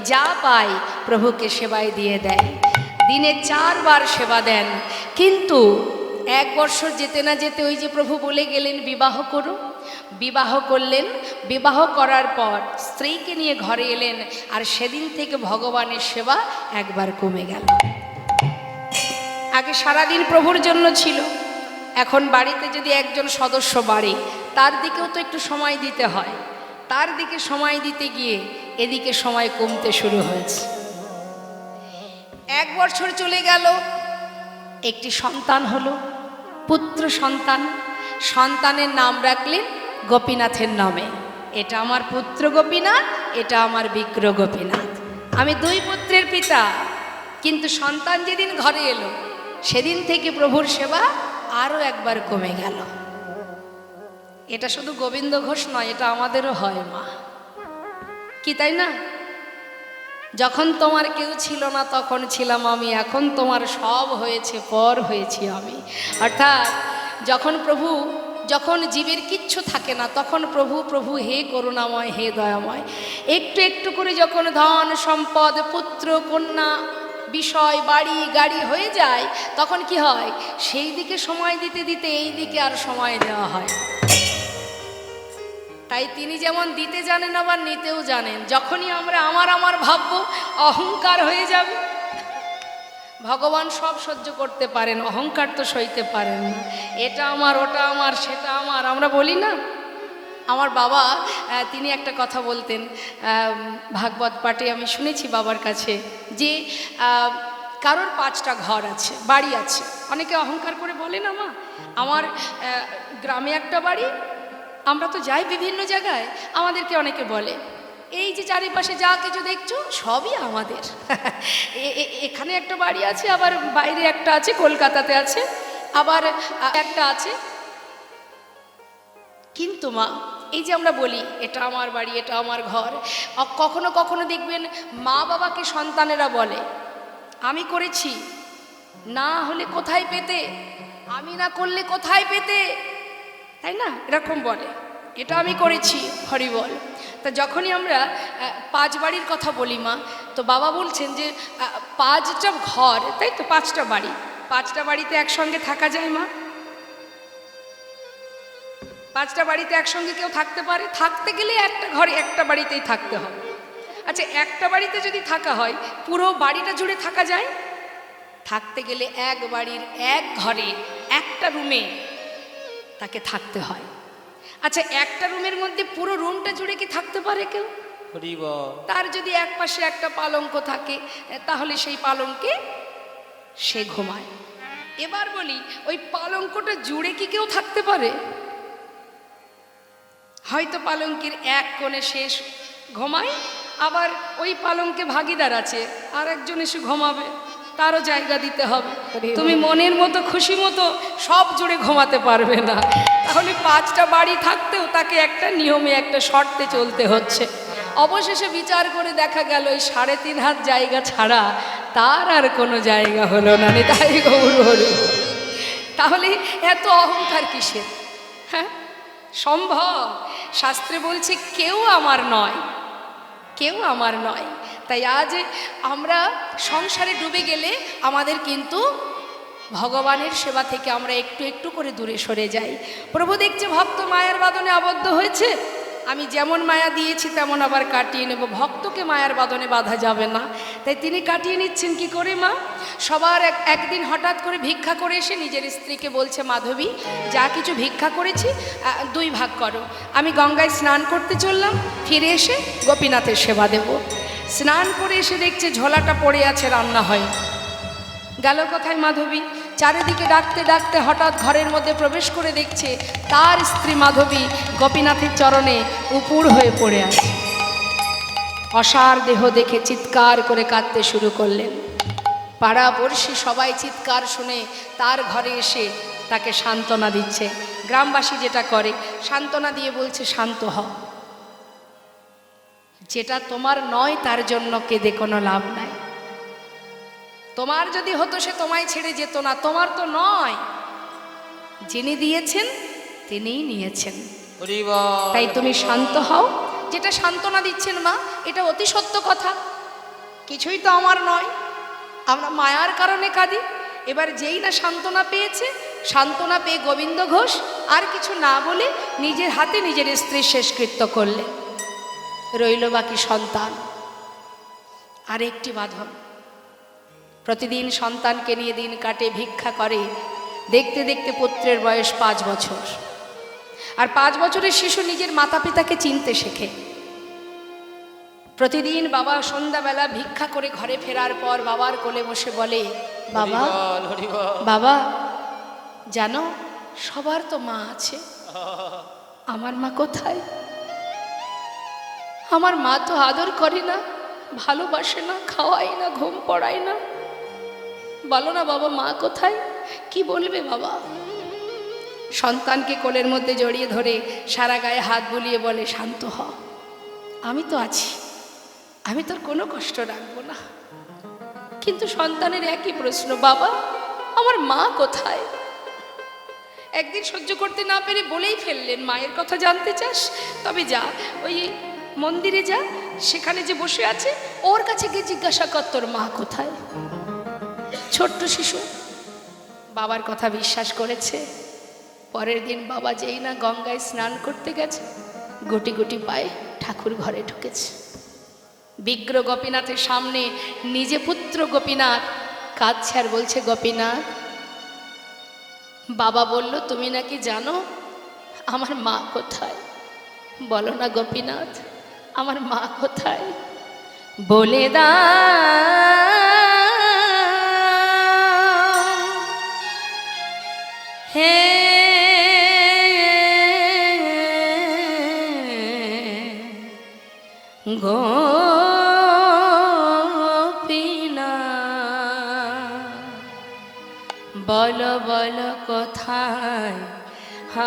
যা পায় প্রভুকে সেবায় দিয়ে দেয়। দিনে 4 বার সেবা দেন। কিন্তু 1 বছর যেতে না যেতে ওই যে প্রভু বলে গেলেন বিবাহ করো, বিবাহ করলেন। বিবাহ করার পর স্ত্রীকে নিয়ে ঘরে এলেন, আর সেদিন থেকে ভগবানের সেবা একবার কমে গেল। আগে সারাদিন প্রভুর জন্য ছিল, এখন বাড়িতে যদি একজন সদস্য বাড়ে তার দিকেও তো একটু সময় দিতে হয়। তার দিকে সময় দিতে গিয়ে এদিকে সময় কমতে শুরু হয়েছে। 1 বছর চলে গেল, একটি সন্তান হলো, পুত্র সন্তান। সন্তানের নাম রাখলেন গোপীনাথের নামে। এটা আমার পুত্র গোপীনাথ, এটা আমার বিগ্র গোপীনাথ। আমি 2 পুত্রের পিতা। কিন্তু সন্তান যেদিন ঘরে এলো সেদিন থেকে প্রভুর সেবা আরও একবার কমে গেল। এটা শুধু গোবিন্দ ঘোষ নয়, এটা আমাদেরও হয় মা, কি তাই না? যখন তোমার কেউ ছিল না তখন ছিলাম আমি, এখন তোমার সব হয়েছে পর হয়েছি আমি। অর্থাৎ যখন জীবের কিচ্ছু থাকে না তখন প্রভু প্রভু হে করুণাময়, হে দয়াময়। একটু একটু করে যখন ধন সম্পদ পুত্র কন্যা বিষয় বাড়ি গাড়ি হয়ে যায় তখন কি হয়, সেই দিকে সময় দিতে দিতে এই দিকে আর সময় দেওয়া হয়। তাই তিনি যেমন দিতে জানেন আবার নিতেও জানেন। যখনই আমরা আমার আমার ভাববো অহংকার হয়ে যাবে। ভগবান সব সহ্য করতে পারেন, অহংকার তো সইতে পারেন না। এটা আমার, ওটা আমার, সেটা আমার, আমরা বলি না। আমার বাবা তিনি একটা কথা বলতেন, ভাগবত পাঠে আমি শুনেছি বাবার কাছে, যে কারোর 5টা ঘর আছে, বাড়ি আছে। অনেকে অহংকার করে বলে না মা, আমার গ্রামে একটা বাড়ি, আমরা তো যাই বিভিন্ন জায়গায়, আমাদেরকে অনেকে বলে এই যে চারিপাশে যা কিছু দেখছো সবই আমাদের। এখানে একটা বাড়ি আছে, আবার বাইরে একটা আছে, কলকাতাতে আছে, আবার একটা আছে। কিন্তু মা, এই যে আমরা বলি এটা আমার বাড়ি, এটা আমার ঘর, কখনো কখনো দেখবেন মা বাবাকে সন্তানেরা বলে আমি করেছি, না হলে কোথায় পেতে, আমি না করলে কোথায় পেতে, তাই না? এরকম বলে, এটা আমি করেছি, হরি বল। তা যখনই আমরা 5 বাড়ির কথা বলি মা, তো বাবা বলছেন যে 5টা ঘর, তাই তো 5টা বাড়ি, 5টা বাড়িতে একসঙ্গে থাকা যায় মা? 5টা বাড়িতে একসঙ্গে কেউ থাকতে পারে? থাকতে গেলে একটা ঘরে একটা বাড়িতেই থাকতে হবে। আচ্ছা, একটা বাড়িতে যদি থাকা হয় পুরো বাড়িটা জুড়ে থাকা যায়? থাকতে গেলে এক বাড়ির এক ঘরে একটা রুমে তাকে থাকতে হয়। আচ্ছা, একটা রুমের মধ্যে পুরো রুমটা জুড়ে কি থাকতে পারে কেউ? তার যদি এক পাশে একটা পালঙ্ক থাকে তাহলে সেই পালঙ্কে সে ঘুমায়। এবার বলি, ওই পালঙ্কটা জুড়ে কি কেউ থাকতে পারে? হয়তো পালঙ্কের এক কোণে শেষ ঘুমায়, আবার ওই পালঙ্কে ভাগিদার আছে, আর একজন এসে ঘুমাবে, তারও জায়গা দিতে হবে। তুমি মনের মতো খুশি মতো সব জুড়ে ঘুমাতে পারবে না। তাহলে 5টা বাড়ি থাকতেও তাকে একটা নিয়মে, একটা শর্তে চলতে হচ্ছে। অবশেষে বিচার করে দেখা গেল ওই 3.5 হাত জায়গা ছাড়া তার আর কোনো জায়গা হলো না, তাই গৌর হরি। তাহলে এত অহংকার কিসের? হ্যাঁ, সম্ভব? শাস্ত্রে বলছে কেউ আমার নয়, কেউ আমার নয়। তাই আজ আমরা সংসারে ডুবে গেলে আমাদের কিন্তু ভগবানের সেবা থেকে আমরা একটু একটু করে দূরে সরে যাই। প্রভু দেখছে ভক্ত মায়ার বাঁধনে আবদ্ধ হয়েছে, আমি যেমন মায়া দিয়েছি তেমন আবার কাটিয়ে নেব। ভক্তকে মায়ার বাঁধনে বাঁধা যাবে না, তাই তিনি কাটিয়ে নিচ্ছেন কি করে মা? সবার একদিন হঠাৎ করে ভিক্ষা করে এসে নিজের স্ত্রীকে বলছে, মাধবী যা কিছু ভিক্ষা করেছি 2 ভাগ করো। আমি গঙ্গায় স্নান করতে চললাম, ফিরে এসে গোপীনাথের সেবা দেব। স্নান করে এসে দেখছে ঝোলাটা পড়ে আছে, রান্না হয়। গেল কোথায় মাধবী? চারিদিকে ডাকতে ডাকতে হঠাৎ ঘরের মধ্যে প্রবেশ করে দেখছে তার স্ত্রী মাধবী গোপীনাথের চরণে উপুড় হয়ে পড়ে আছে। অসার দেহ দেখে চিৎকার করে কাঁদতে শুরু করলেন। পাড়া পড়শি সবাই চিৎকার শুনে তার ঘরে এসে তাকে সান্ত্বনা দিচ্ছে। গ্রামবাসী যেটা করে, সান্ত্বনা দিয়ে বলছে, শান্ত হও, যেটা তোমার নয় তার জন্য কেঁদে কোনো লাভ নাই। তোমার যদি হতো সে তোমায় ছেড়ে যেত না, তোমার তো নয়, যিনি দিয়েছেন তিনিই নিয়েছেন। তাই তুমি শান্ত হও। যেটা সান্ত্বনা দিচ্ছেন মা, এটা অতি সত্য কথা। কিছুই তো আমার নয়, আমরা মায়ার কারণে কাঁদি। এবার যেই না সান্ত্বনা পেয়েছে, সান্ত্বনা পেয়ে গোবিন্দ ঘোষ আর কিছু না বলে নিজের হাতে নিজের স্ত্রীর শেষকৃত্য করলেন। রইল বাকি সন্তান আর একটি বাঁধন। প্রতিদিন সন্তানকে নিয়ে দিন কাটে, ভিক্ষা করে। দেখতে দেখতে পুত্রের বয়স 5 বছর। আর 5 বছরের শিশু নিজের মাতা পিতাকে চিনতে শেখে। প্রতিদিন বাবা সন্ধ্যাবেলা ভিক্ষা করে ঘরে ফেরার পর বাবার কোলে বসে বলে, বাবা বাবা জানো সবার তো মা আছে, আমার মা কোথায়? আমার মা তো আদর করে না, ভালোবাসে না, খাওয়ায় না, ঘুম পড়ায় না। বলো না বাবা, মা কোথায়? কি বলবে বাবা? সন্তানকে কোলের মধ্যে জড়িয়ে ধরে সারা গায়ে হাত বুলিয়ে বলে, শান্ত হ, আমি তো আছি, আমি তোর কোনো কষ্ট রাখবো না। কিন্তু সন্তানের একই প্রশ্ন, বাবা আমার মা কোথায়? একদিন সহ্য করতে না পেরে বলেই ফেললেন, মায়ের কথা জানতে চাস? তবে যা, ওই মন্দিরে যা, সেখানে যে বসে আছে ওর কাছে গিয়ে জিজ্ঞাসা কর তোর মা কোথায়। ছোট্ট শিশু বাবার কথা বিশ্বাস করেছে। পরের দিন বাবা যেই না গঙ্গায় স্নান করতে গেছে, গুটি গুটি পায়ে ঠাকুর ঘরে ঢুকেছে। বিগ্র গোপীনাথের সামনে নিজে পুত্র গোপীনাথ কাঁদছে আর বলছে, গোপীনাথ বাবা বলল তুমি নাকি জানো আমার মা কোথায়? বলো না গোপীনাথ, আমার মা কোথায়? বলে দাও হে গোপীনাথ, বলো বলো কোথায়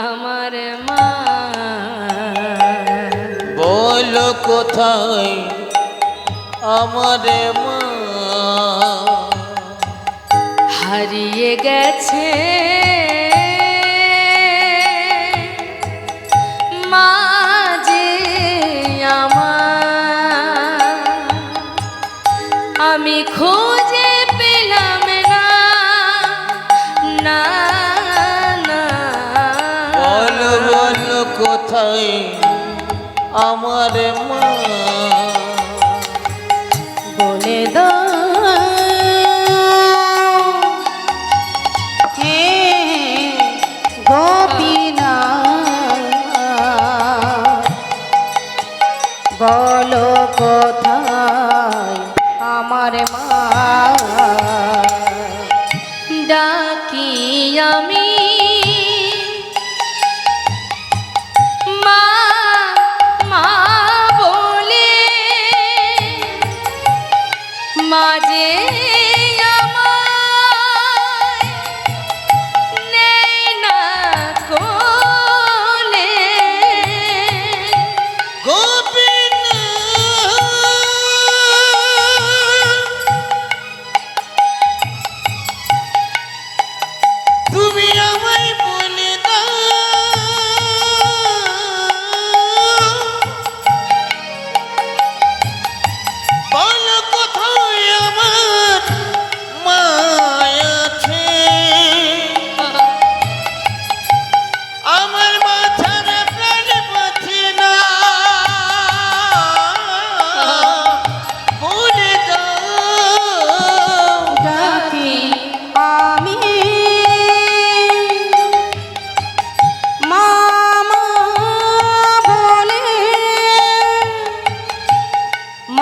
আমার মা? বলো কোথায় আমার মা? হারিয়ে গেছে মা যে আমার, আমি খুঁজে পেলাম না না না। বলো বলো কোথায় আমার মা? বলে দাও হে গোপীনাথ, বলো কোথায় আমার মা? ডাকি আমি মা মা বলে, মাঝে আমায় নেই না কোলে। গোপীনাথ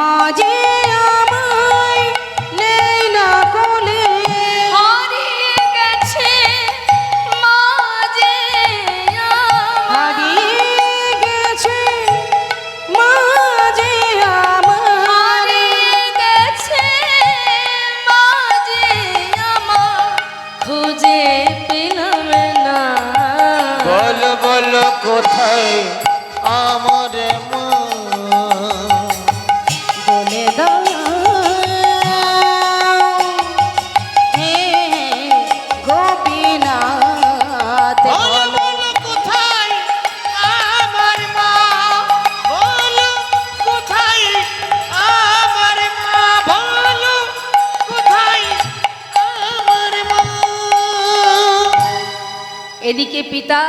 মাঝে আমায় নেই না কোলে হারিয়ে গেছে মাঝে হারিয়ে গেছে মাঝে আমার হারিয়ে গেছে মাঝে আমার খুঁজে পেলাম না বলো বলো কোথায় আমার মা বলে দাও হে গোপীনাথ বলো বলো কোথায় আমার মা বলো কোথায় আমার মা বলো কোথায় আমার মা এদিকে পিতা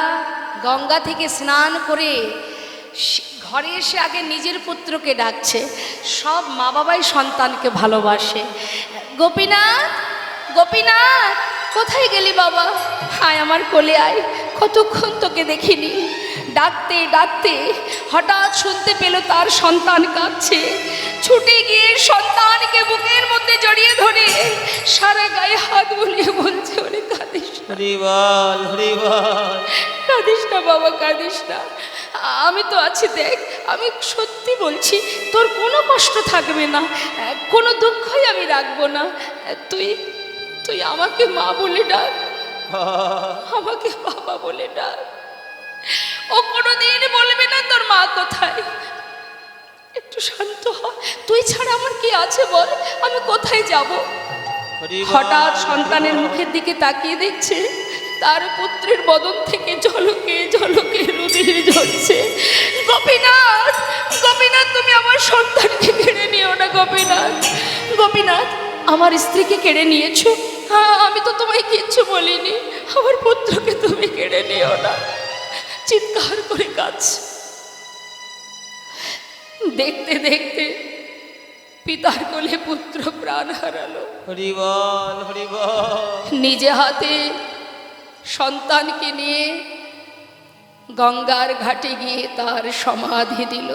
গঙ্গা থেকে স্নান করে ঘরে এসে আগে নিজের পুত্রকে ডাকছে। সব মা বাবাই সন্তানকে ভালোবাসে। গোপীনাথ, গোপীনাথ, কোথায় গেলি বাবা? আয় আমার কোলে আয়, কতক্ষণ তোকে দেখিনি। ডাকতে ডাকতে হঠাৎ শুনতে পেল তার সন্তান কাঁদছে। ছুটে গিয়ে সন্তানকে বুকের মধ্যে জড়িয়ে ধরে সারা গায়ে হাত বুলিয়ে বলছে, ওরে কাঁদিস না, হরিবল হরিবল কাঁদিস না বাবা, কাঁদিস না, আমি তো আছি, দেখ, আমি সত্যি বলছি, তোর কোনো কষ্ট থাকবে না, কোনো দুঃখই আমি রাখবো না। তুই তুই আমাকে মা বলে ডাক, আমাকে বাবা বলে ডাক। ও কোনোদিন বলবে না তোর মা কোথায়। একটু শান্ত হ, তুই ছাড়া আমার কি আছে বল, আমি কোথায় যাব? হঠাৎ সন্তানের মুখের দিকে তাকিয়ে দেখছে তার পুত্রের বদন থেকে ঝলকে ঝলকে রুধির ঝরছে। গোপীনাথ, গোপীনাথ, তুমি আমার সন্তানকে কেড়ে নিও না গোপীনাথ। গোপীনাথ, আমার স্ত্রীকে কেড়ে নিয়েছো? হ্যাঁ, আমি তো তোমায় কিচ্ছু বলিনি, আমার পুত্রকে তুমি কেড়ে নিও না। চিৎকার করে কাঁদছে। দেখতে দেখতে পিতার কোলে পুত্র প্রাণ হারালো। হরিবল হরিবল নিজে হাতে সন্তানকে নিয়ে গঙ্গার ঘাটে গিয়ে তার সমাধি দিল।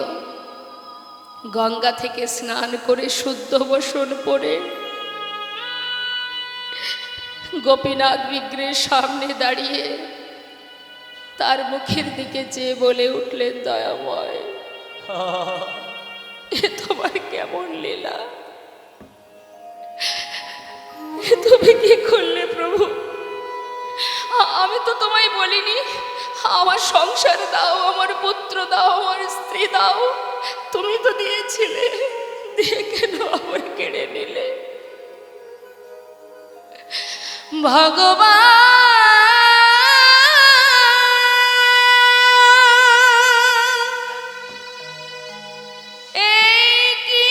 গঙ্গা থেকে স্নান করে শুদ্ধ বসন পরে গোপীনাথ বিগ্রহের সামনে দাঁড়িয়ে তার মুখের দিকে চেয়ে বলে উঠলেন, দয়াময়, এ তোমার কেমন লীলা, এ তুমি কি করলে প্রভু? আমি তো তোমায় বলিনি আমার সংসার দাও, আমার পুত্র দাও, আমার স্ত্রী দাও, তুমি তো দিয়েছিলে, দিয়ে কেন আমার কেড়ে নিলে? ভগবান, এই কি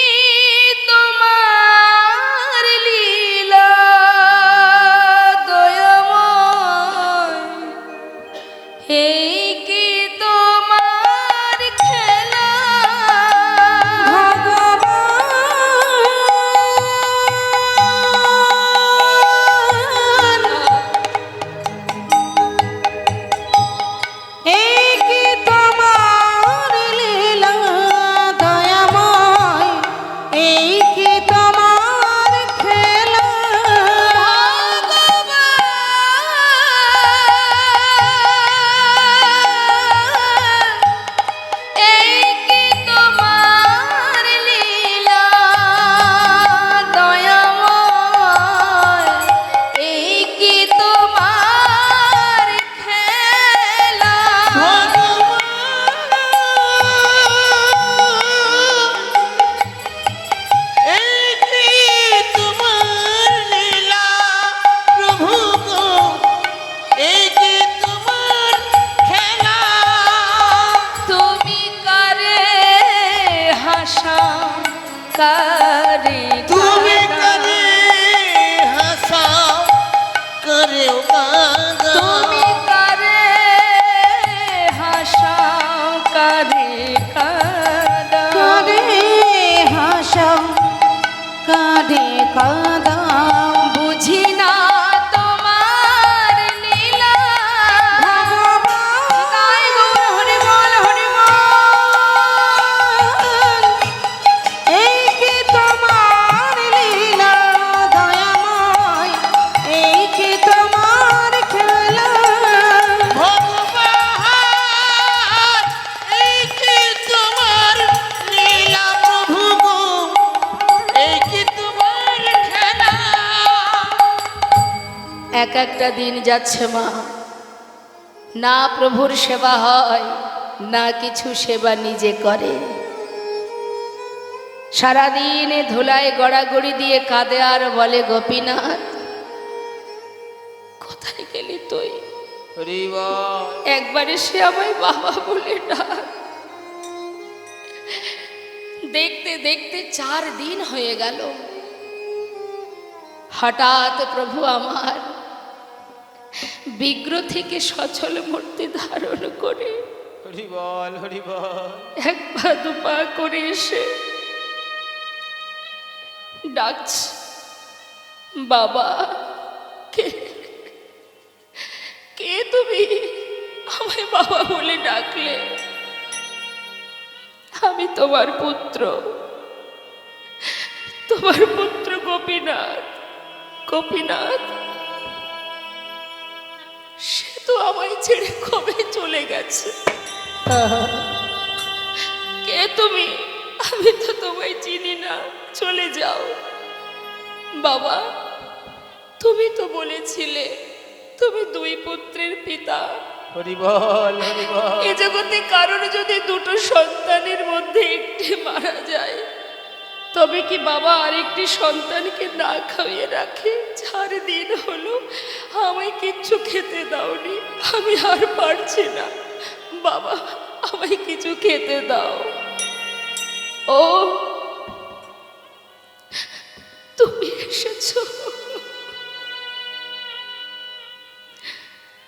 তোমার লীলা দয়াময়, এই কি তোমার খেলা? ভগবান এই কি তোমার লীলা দয়াময়, এই কি তোমার খেলা? এই কি তোমার লীলা দয়াময়, এই কি তোমার খেলা? এই কি তোমার লীলা প্রভু গো, এই কি তোমার খেলা? তুমি কারে হাসা, কারে তুমি কাঁদা? করে হাসাও করেও কাঁদা, তুমি কারে হাসা, কারে কাঁদা? কাঁদে হাসাও কাঁদে কাঁদাও বুঝি না তোমার লীলা। তাই গৌর হরি বল, হরি বল। এই কি এক একটা দিন যাচ্ছে মা, না প্রভুর সেবা হয়, না কিছু সেবা নিজে করে। সারাদিনে ধুলায় গড়াগড়ি দিয়ে কাঁদে আর বলে, গোপীনাথ কোথায় গেলি তুই? হরি বল। একবারে সে আমায় বাবা বলে ডাক। দেখতে দেখতে 4 দিন হয়ে গেল। হঠাৎ প্রভু আমার বিগ্রহ থেকে সচল মূর্তি ধারণ করে হরি বল, হরি বল। 1 পা 2 পা করে এসে ডাকছে, বাবা কে? কে তুমি আমায় বাবা বলে ডাকলে? আমি তোমার পুত্র, তোমার পুত্র গোপীনাথ। গোপীনাথ সে তো আমায় ছেড়ে কবে চলে গেছে। কে তুমি? আমি তো তোমায় চিনি না, চলে যাও। বাবা তুমি তো বলেছিলে তুমি 2 পুত্রের পিতা। হরি বল, হরি বল। এ জগতে কারোর যদি 2টো সন্তানের মধ্যে একটি মারা যায়, তবে কি বাবা আরেকটি সন্তানকে না খাইয়ে রাখে? 4 দিন হলো আমায় কিচ্ছু খেতে দাওনি, আমি আর পারছি না। বাবা আমায় কিছু খেতে দাও। ও তুমি এসেছো,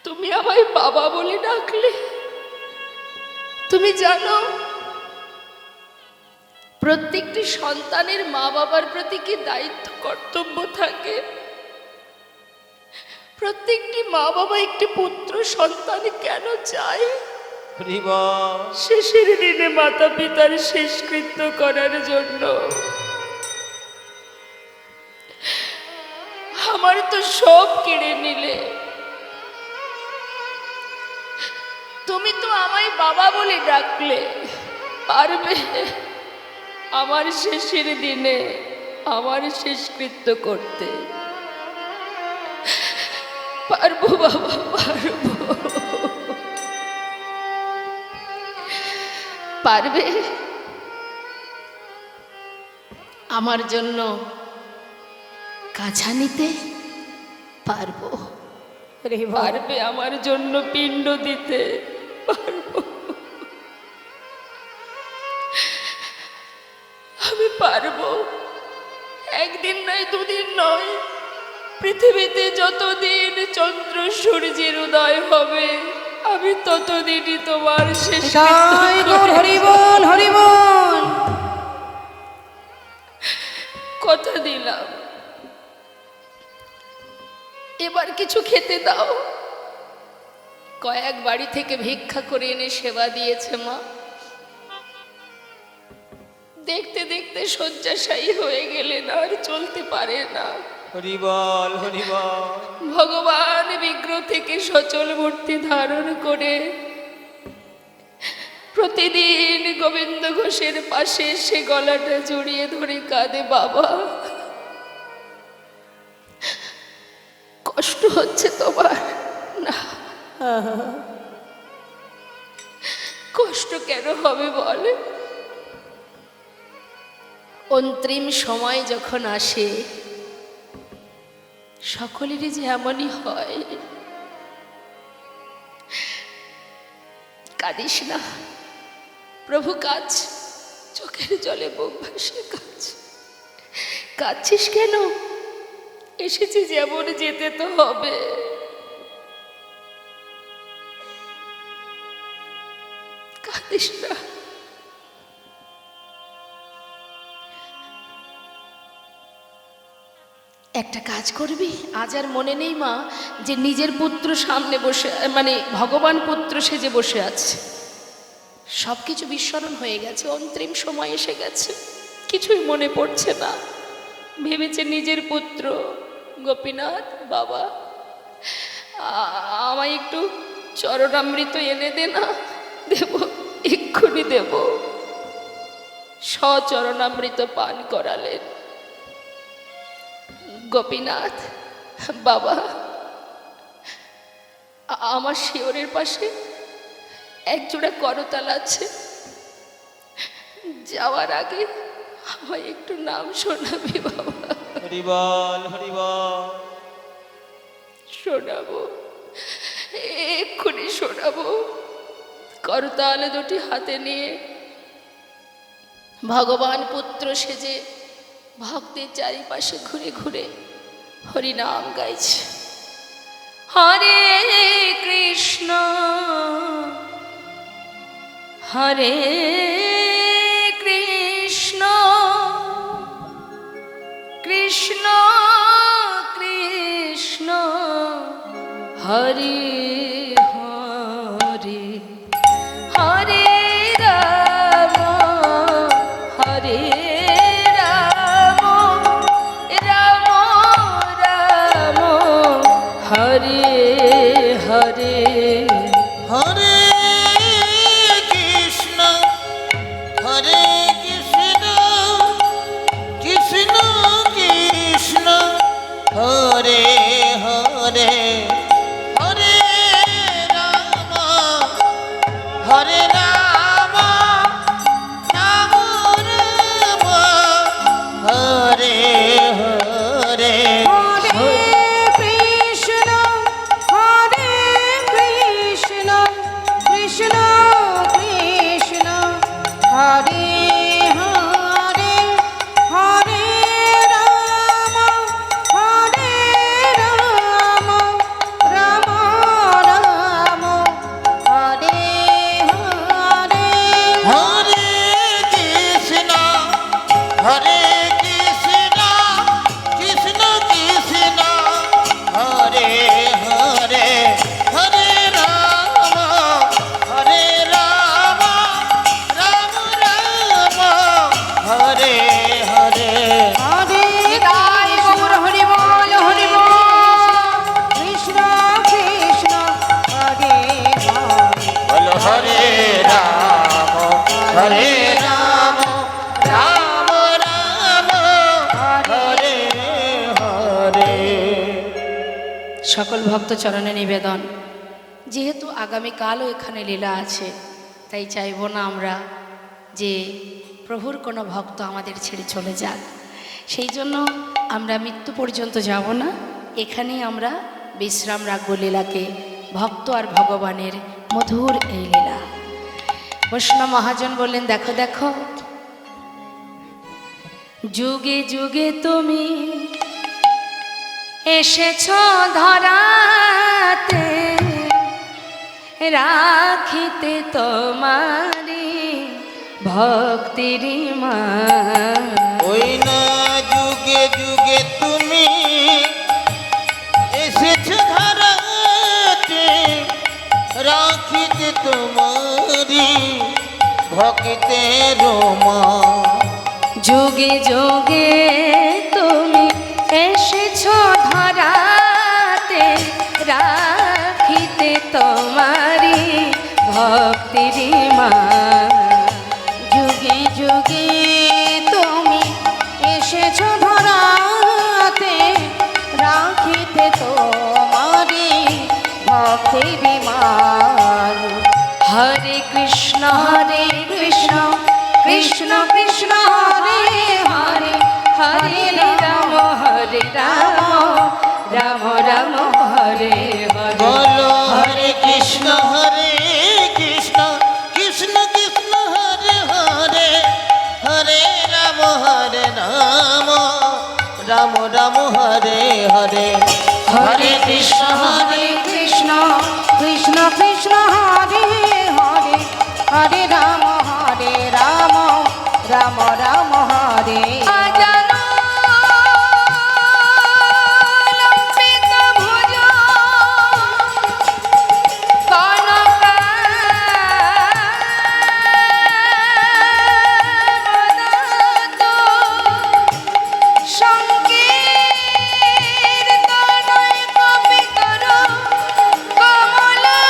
তুমি আমায় বাবা বলে ডাকলে। তুমি জানো প্রত্যেকটি সন্তানের মা বাবার প্রতি কি দায়িত্ব কর্তব্য থাকে? প্রত্যেকটি মা বাবা একটি পুত্র সন্তান কেন চায়? হরি বল। শেষের দিনে মাতা পিতার শেষকৃত্য করার জন্য। আমার তো সব কেড়ে নিলে। তুমি তো আমায় বাবা বলে ডাকলে, পারবে আমার শেষের দিনে আমার শেষকৃত্য করতে? পারবো বাবা, পারবো। পারবে আমার জন্য কাছা নিতে? পারবো। পারবে আমার জন্য পিণ্ড দিতে? পারবো। আমি পারবো। 1 দিন নয়, 2 দিন নয়, পৃথিবীতে যতদিন চন্দ্র সূর্যের উদয় হবে আমি ততদিনই তোমার শেষ হরি বল, হরি বল। কথা দিলাম। এবার কিছু খেতে দাও। কয়েক বাড়ি থেকে ভিক্ষা করে এনে সেবা দিয়েছে মা। দেখতে দেখতে শয্যাশায়ী হয়ে গেলেন, আর চলতে পারে না। হরি বল, হরি বল। ভগবান বিগ্রহ থেকে সচল মূর্তি ধারণ করে প্রতিদিন গোবিন্দ ঘোষের পাশে সে গলাটা জড়িয়ে ধরে কাঁদে, বাবা কষ্ট হচ্ছে তোমার? না, কষ্ট কেন হবে বলে? অন্তিম সময় যখন আসে সকলেরই যে এমনই হয়। কাঁদিস না প্রভু, কাজ চোখের জলে বুক ভাসে কাজ। কাঁদছিস কেন? এসেছি যেমন, যেতে তো হবে। কাঁদিস না। একটা কাজ করবি, আজ আর মনে নেই মা যে নিজের পুত্র সামনে বসে, মানে ভগবান পুত্র সেজে বসে আছে। সব কিছু বিস্মরণ হয়ে গেছে, অন্তিম সময় এসে গেছে, কিছুই মনে পড়ছে না। ভেবেছে নিজের পুত্র গোপীনাথ, বাবা আমায় একটু চরণামৃত এনে দে না। দেব, এক্ষুনি দেব। সচরণামৃত পান করালেন। গোপীনাথ, বাবা আমার শিওরের পাশে একজোড়া করতাল আছে। যাওয়ার আগে আমায় একটু নাম শোনাবি বাবা। হরিবল হরিবল। শোনাবো, এক্ষুনি শোনাবো। করতাল দুটি হাতে নিয়ে ভগবান পুত্র সেজে ভক্তের চারিপাশে ঘুরে ঘুরে হরিনাম গাইছে। হরে কৃষ্ণ হরে কৃষ্ণ কৃষ্ণ কৃষ্ণ হরে হরে হরে রাম হরে রাম রাম রাম হরে হরে। হরে কৃষ্ণ হরে কৃষ্ণ কৃষ্ণ কৃষ্ণ হরে হরে হরে রাম হরে রাম রাম রাম হরে হরে। হরে কৃষ্ণ হরে কৃষ্ণ কৃষ্ণ কৃষ্ণ হরে হরে হরে রাম হরে রাম রাম রাম হরে হরে। হরে কৃষ্ণ হরে কৃষ্ণ কৃষ্ণ কৃষ্ণ হরে হরে হরে রাম হরে রাম রাম রাম হরে হরে। হরে নিতাই গৌর হরি বল হরি বল কৃষ্ণ কৃষ্ণ হরে হরে। বলো হরে রাম হরে রাম রাম রাম হরে হরে। সকল ভক্ত চরণে নিবেদন, যেহেতু আগামীকালও এখানে লীলা আছে, তাই চাইব না আমরা যে প্রভুর কোনো ভক্ত আমাদের ছেড়ে চলে যাক। সেই জন্য আমরা মৃত্যু পর্যন্ত যাব না, এখানেই আমরা বিশ্রাম রাখবো লীলাকে। ভক্ত আর ভগবানের মধুর এই লীলা। বৈষ্ণব মহাজন বললেন, দেখো দেখো যুগে যুগে তুমি এসেছ ধরাতে, রাখিতে তোমারি ভক্তির মান। ওই না যুগে যুগে তুমি এসেছো ধরাতে, রাখিতে তোমারি ভক্তের মান। যুগে যুগে তুমি এসেছ ধরাতে, রাখিতে তোমারি ভক্তির মান। যুগে যুগে তুমি এসেছো ধরাতে, রাখিতে তোমারি ভক্তির মান। হরে কৃষ্ণ হরে কৃষ্ণ কৃষ্ণ কৃষ্ণ হরে হরে হরে রাম রাম রাম হরে হরে। বলো হরে কৃষ্ণ কৃষ্ণ কৃষ্ণ হরে হরে হরে রাম রাম রাম রাম হরে হরে। হরে কৃষ্ণ কৃষ্ণ কৃষ্ণ হরে হরে হরে রাম রাম রাম হরে। আজানো লম্বিত ভুজ কনকাবদাত সংকীর্তনয় কবিতর কমলাক্ষ।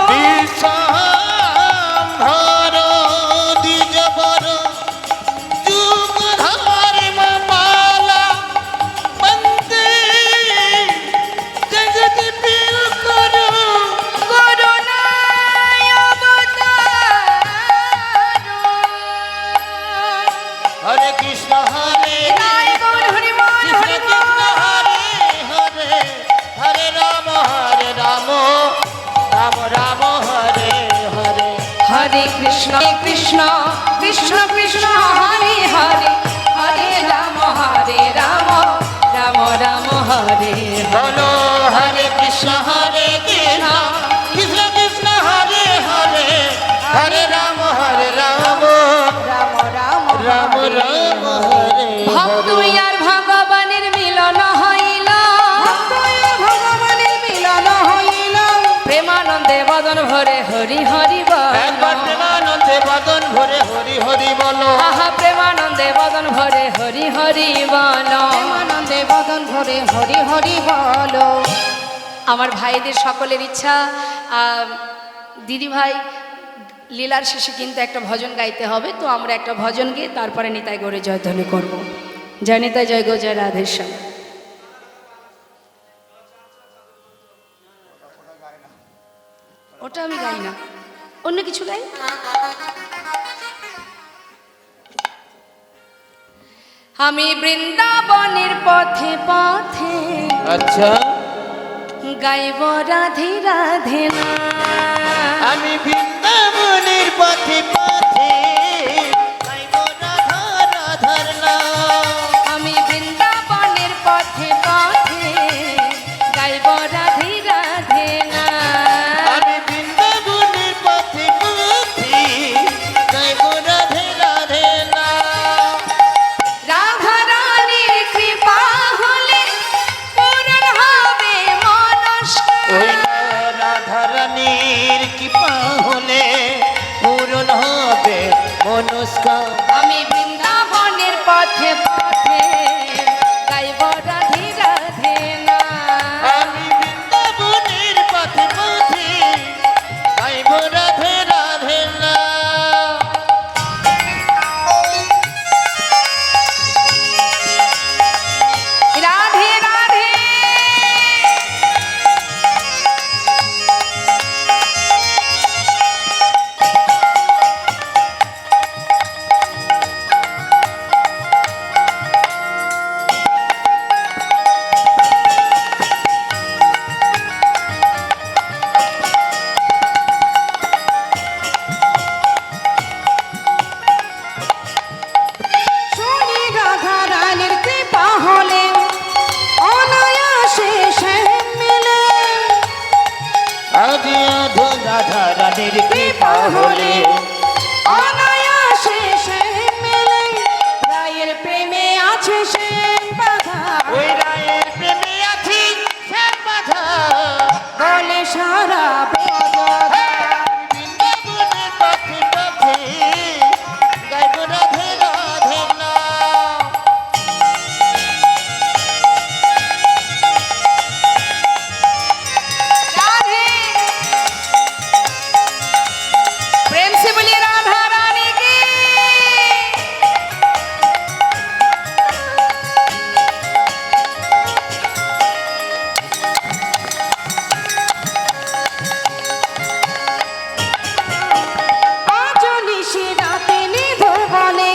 বিশ্বম্ভর কৃষ্ণ কৃষ্ণ কৃষ্ণ কৃষ্ণ হরে হরে হরে রাম রাম রাম হরে হরে। বলো হরে কৃষ্ণ কৃষ্ণ কৃষ্ণ হরে হরে হরে রাম রাম রাম রাম হরে ভক্ত আর ভগবানের মিলন হইল, ভগবানের মিলন হইল, প্রেমানন্দে বদন ভরে হরি হরি একবার বল। প্রেমানন্দে বদন ভরে হরি হরি বলো। আহা প্রেমানন্দে বদন ভরে হরি হরি বল। প্রেমানন্দে বদন ভরে হরি হরি বলো। আমার ভাইদের সকলের ইচ্ছা দিদি ভাই লীলার শেষে কিন্তু একটা ভজন গাইতে হবে, তো আমরা একটা ভজন গিয়ে তারপরে নিতাই গৌরে জয়ধ্বনি করব। জয় নিতাই জয় গো জয় রাধেশ্যাম। ওটা আমি গাই না, অন্য কিছু গাই। আমি বৃন্দাবনের পথে পথে আচ্ছা গাইব রাধে রাধে না। আমি বৃন্দাবনের পথে পথে গাইব রাধা রাধার নাম। আমি বৃন্দাবনের পথে পথে গাইব রাধে রাধে না। আমি বৃন্দাবনের পথে পথে গাইব রাধে রাধে নাম। রাধা রানীর কৃপা হলে পূরণ হবে মনস্কার। ওই না রাধা রানীর কৃপা হলে পূরণ হবে মনস্কার। আমি বৃন্দাবনের পথে পথে গাইব রাধে রাধে না। আমি বৃন্দাবনের পথে পথে গাইব রাধে রাধে নাম। রাধে রাধে শুনি রাধা রানীর কৃপা হলে অনায়াসে সে মিলে। আদি আধো রাধা রানীর কৃপা হলে অনায়াসে সে মিলে। রায়ের প্রেমে আছে সে বাধা, ওই রায়ের প্রেমে আছি শ্যাম বাধা। বলে সারা বেদনা। বৃন্দাবনের পথে পথে গাইব রাধে রাধে নাম। राधे प्रेम से बोलिए राधा रानी की। আজ নিশি রাতে নিধর বলে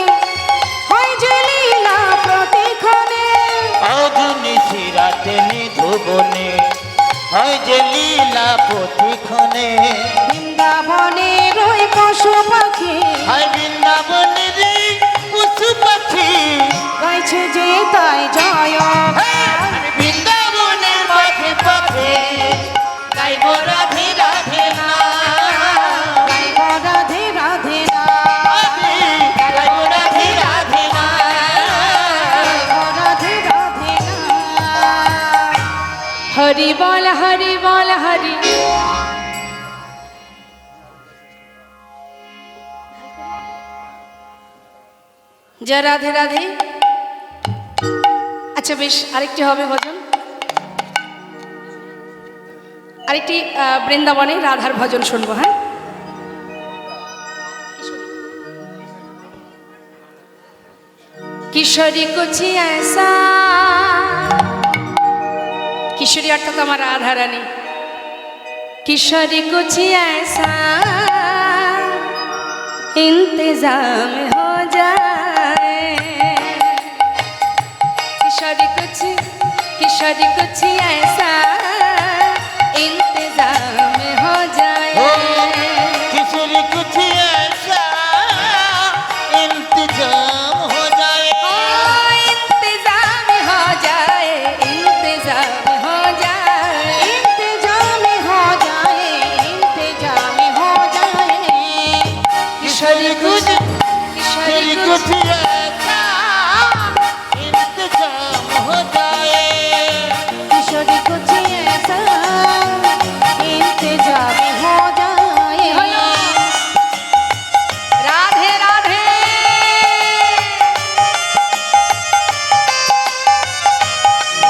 হয় যে লীলা প্রতিক্ষণে। আজ নিশি রাতে নিধুবনে হয় যে লীলা প্রতিক্ষণে। বৃন্দাবনের ওই পশু পাখি হয় বৃন্দাবনের এই পশু পাখি। গাইছে যে তাই জয়। আমি বৃন্দাবনের পথে পথে গাইব রাধে রাধে নাম। গাইব রাধে রাধে না, আমি গাইব রাধে রাধে নাম। গাইব রাধে রাধে না। हरि बोल हरि बोल हरि। जय राधे राधे। আচ্ছা বেশ, আরেকটি হবে ভজন, আরেকটি বৃন্দাবনে রাধার ভজন শুনবো। হ্যাঁ, কিশোরী কুচি ऐसा, কিশোরী অর্থাৎ আমার রাধা রানী। किशोरी कुछ ऐसा इंतजाम हो जाए, किशोरी कुछ ऐसा इंतजाम हो जाए। किशोरी कुछ ऐसा तेरी कुछ ऐसा इंतजाम हो जाए। किशोरी कुछ ऐसा इंतजाम हो जाए। হলো। রাধে রাধে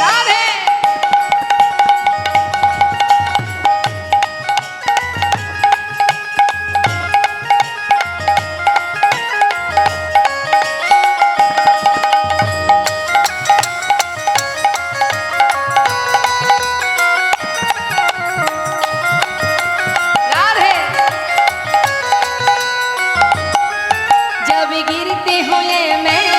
রাধে। राधे। जब गिरते हुए मैं